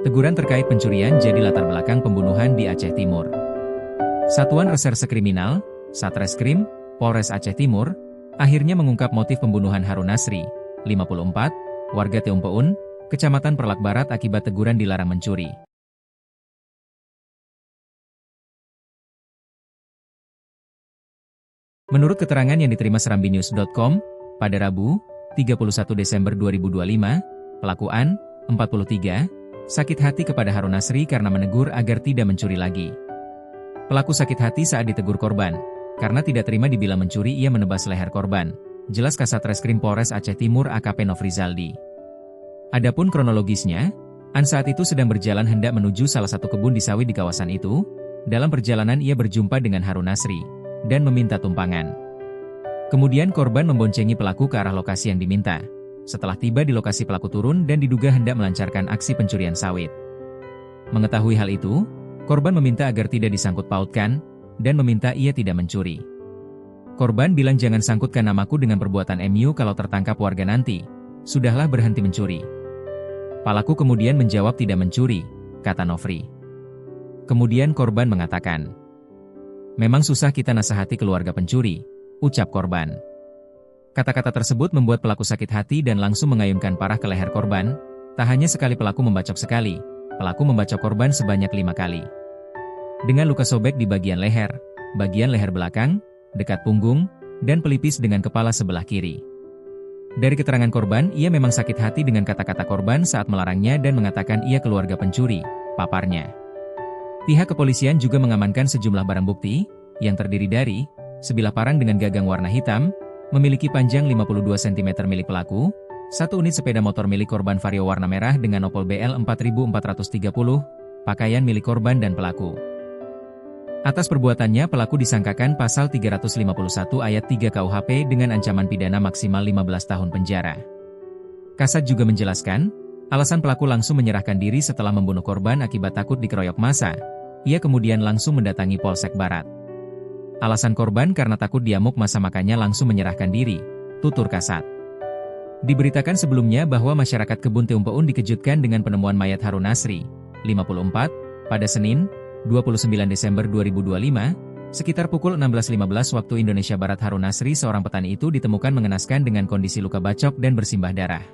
Teguran terkait pencurian jadi latar belakang pembunuhan di Aceh Timur. Satuan Reserse Kriminal, Satreskrim, Polres Aceh Timur, akhirnya mengungkap motif pembunuhan Harun Nasri, 54, warga Teumpeun, Kecamatan Perlak Barat akibat teguran dilarang mencuri. Menurut keterangan yang diterima serambinews.com, pada Rabu, 31 Desember 2025, pelaku An, 43, sakit hati kepada Harun Nasri karena menegur agar tidak mencuri lagi. Pelaku sakit hati saat ditegur korban, karena tidak terima dibilang mencuri ia menebas leher korban, jelas Kasat Reskrim Polres Aceh Timur AKP Nofrizaldi. Adapun kronologisnya, An saat itu sedang berjalan hendak menuju salah satu kebun di sawit di kawasan itu. Dalam perjalanan ia berjumpa dengan Harun Nasri, dan meminta tumpangan. Kemudian korban memboncengi pelaku ke arah lokasi yang diminta. Setelah tiba di lokasi pelaku turun dan diduga hendak melancarkan aksi pencurian sawit. Mengetahui hal itu, korban meminta agar tidak disangkut pautkan, dan meminta ia tidak mencuri. Korban bilang jangan sangkutkan namaku dengan perbuatan MU kalau tertangkap warga nanti. Sudahlah berhenti mencuri. Pelaku kemudian menjawab tidak mencuri, kata Nofri. Kemudian korban mengatakan, memang susah kita nasihati keluarga pencuri, ucap korban. Kata-kata tersebut membuat pelaku sakit hati dan langsung mengayunkan parah ke leher korban. Tak hanya sekali pelaku membacok sekali, pelaku membacok korban sebanyak 5 kali. Dengan luka sobek di bagian leher belakang, dekat punggung, dan pelipis dengan kepala sebelah kiri. Dari keterangan korban, ia memang sakit hati dengan kata-kata korban saat melarangnya dan mengatakan ia keluarga pencuri, paparnya. Pihak kepolisian juga mengamankan sejumlah barang bukti, yang terdiri dari sebilah parang dengan gagang warna hitam, memiliki panjang 52 cm milik pelaku, satu unit sepeda motor milik korban Vario warna merah dengan nopol BL 4430, pakaian milik korban dan pelaku. Atas perbuatannya pelaku disangkakan pasal 351 ayat 3 KUHP dengan ancaman pidana maksimal 15 tahun penjara. Kasat juga menjelaskan, alasan pelaku langsung menyerahkan diri setelah membunuh korban akibat takut dikeroyok massa. Ia kemudian langsung mendatangi Polsek Barat. Alasan korban karena takut diamuk massa makanya langsung menyerahkan diri, tutur Kasat. Diberitakan sebelumnya bahwa masyarakat Kebun Teumpeun dikejutkan dengan penemuan mayat Harun Nasri, 54, pada Senin, 29 Desember 2025, sekitar pukul 16.15 waktu Indonesia Barat. Harun Nasri, seorang petani itu ditemukan mengenaskan dengan kondisi luka bacok dan bersimbah darah.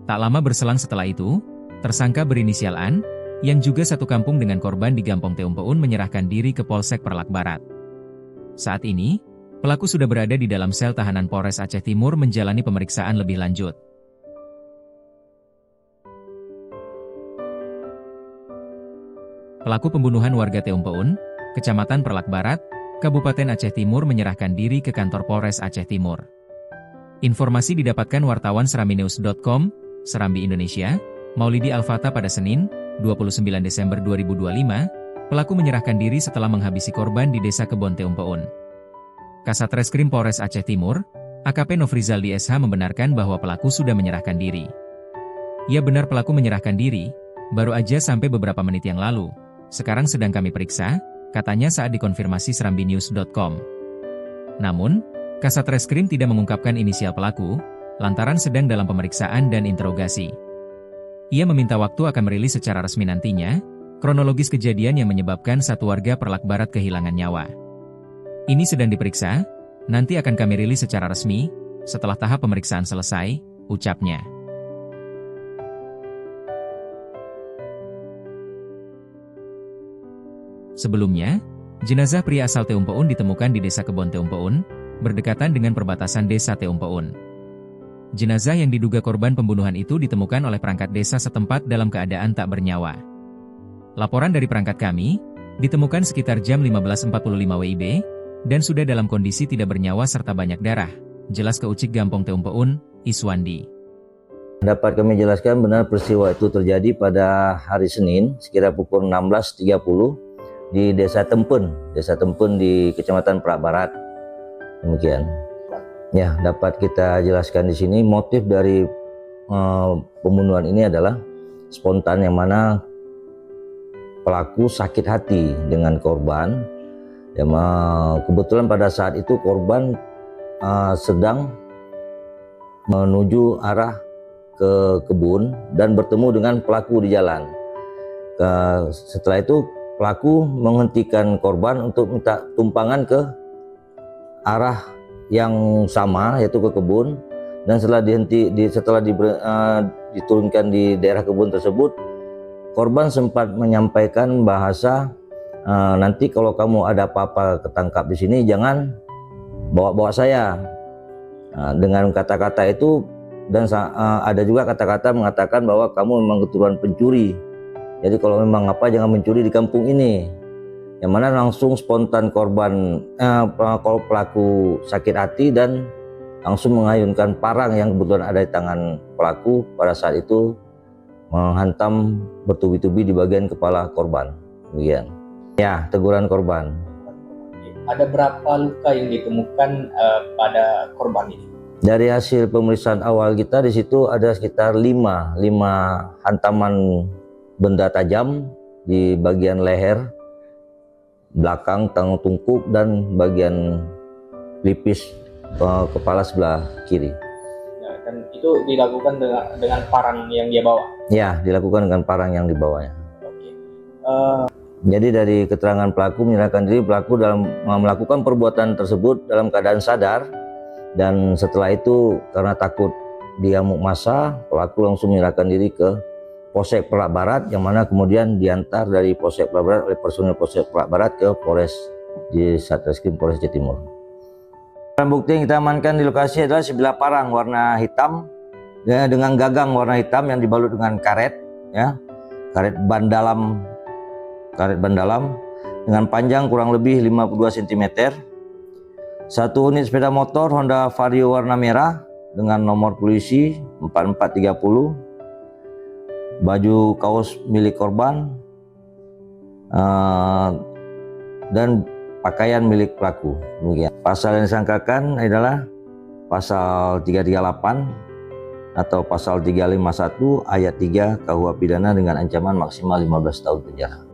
Tak lama berselang setelah itu, tersangka berinisial An, yang juga satu kampung dengan korban di Gampong Teumpeun menyerahkan diri ke Polsek Perlak Barat. Saat ini, pelaku sudah berada di dalam sel tahanan Polres Aceh Timur menjalani pemeriksaan lebih lanjut. Pelaku pembunuhan warga Teumpeun, Kecamatan Perlak Barat, Kabupaten Aceh Timur menyerahkan diri ke kantor Polres Aceh Timur. Informasi didapatkan wartawan serambinews.com, Serambi Indonesia, Maulidi Alfata pada Senin, 29 Desember 2025, pelaku menyerahkan diri setelah menghabisi korban di Desa Kebon Teumpeun. Kasat Reskrim Polres Aceh Timur, AKP Nofrizaldi SH membenarkan bahwa pelaku sudah menyerahkan diri. Ya benar pelaku menyerahkan diri, baru aja sampai beberapa menit yang lalu. Sekarang sedang kami periksa, katanya saat dikonfirmasi serambinews.com. Namun, Kasat Reskrim tidak mengungkapkan inisial pelaku, lantaran sedang dalam pemeriksaan dan interogasi. Ia meminta waktu akan merilis secara resmi nantinya, kronologis kejadian yang menyebabkan satu warga Perlak Barat kehilangan nyawa. Ini sedang diperiksa, nanti akan kami rilis secara resmi, setelah tahap pemeriksaan selesai, ucapnya. Sebelumnya, jenazah pria asal Teumpeun ditemukan di Desa Kebon Teumpeun, berdekatan dengan perbatasan Desa Teumpeun. Jenazah yang diduga korban pembunuhan itu ditemukan oleh perangkat desa setempat dalam keadaan tak bernyawa. Laporan dari perangkat kami, ditemukan sekitar jam 15.45 WIB, dan sudah dalam kondisi tidak bernyawa serta banyak darah, jelas Keucik Gampong Teumpeun, Iswandi. Dapat kami jelaskan benar peristiwa itu terjadi pada hari Senin, sekira pukul 16.30 di Desa Tempen di Kecamatan Perlak Barat. Demikian. Ya, dapat kita jelaskan di sini motif dari pembunuhan ini adalah spontan, yang mana pelaku sakit hati dengan korban. Ya, kebetulan pada saat itu korban sedang menuju arah ke kebun dan bertemu dengan pelaku di jalan. Setelah itu pelaku menghentikan korban untuk minta tumpangan ke arah yang sama, yaitu ke kebun. Dan setelah diturunkan di daerah kebun tersebut, korban sempat menyampaikan bahasa, nanti kalau kamu ada apa-apa ketangkap di sini jangan bawa-bawa saya. Dengan kata-kata itu, dan ada juga kata-kata mengatakan bahwa kamu memang keturunan pencuri, jadi kalau memang apa jangan mencuri di kampung ini. Yang mana langsung spontan korban pelaku sakit hati dan langsung mengayunkan parang yang kebetulan ada di tangan pelaku pada saat itu, menghantam bertubi-tubi di bagian kepala korban. Demikian. Ya, teguran korban. Ada berapa luka yang ditemukan pada korban ini? Dari hasil pemeriksaan awal kita, di situ ada sekitar 5 hantaman benda tajam di bagian leher, belakang, tanggung tungkuk, dan bagian pelipis kepala sebelah kiri. Ya, dan itu dilakukan dengan parang yang dia bawa? Ya, dilakukan dengan parang yang dibawanya. Oke. Jadi dari keterangan pelaku menyerahkan diri, pelaku dalam melakukan perbuatan tersebut dalam keadaan sadar, dan setelah itu karena takut diamuk massa, pelaku langsung menyerahkan diri ke Polsek Pelak Barat, yang mana kemudian diantar dari Polsek Pelak Barat oleh personil Polsek Pelak Barat ke Polres di Satreskrim Polres Jawa Timur. Barang bukti yang kita amankan di lokasi adalah sebilah parang warna hitam ya, dengan gagang warna hitam yang dibalut dengan karet, ya, karet ban dalam dengan panjang kurang lebih 52 cm. Satu unit sepeda motor Honda Vario warna merah dengan nomor polisi 4430, baju kaos milik korban, dan pakaian milik pelaku. Demikian. Pasal yang disangkakan adalah pasal 338 atau pasal 351 ayat 3 KUH pidana dengan ancaman maksimal 15 tahun penjara.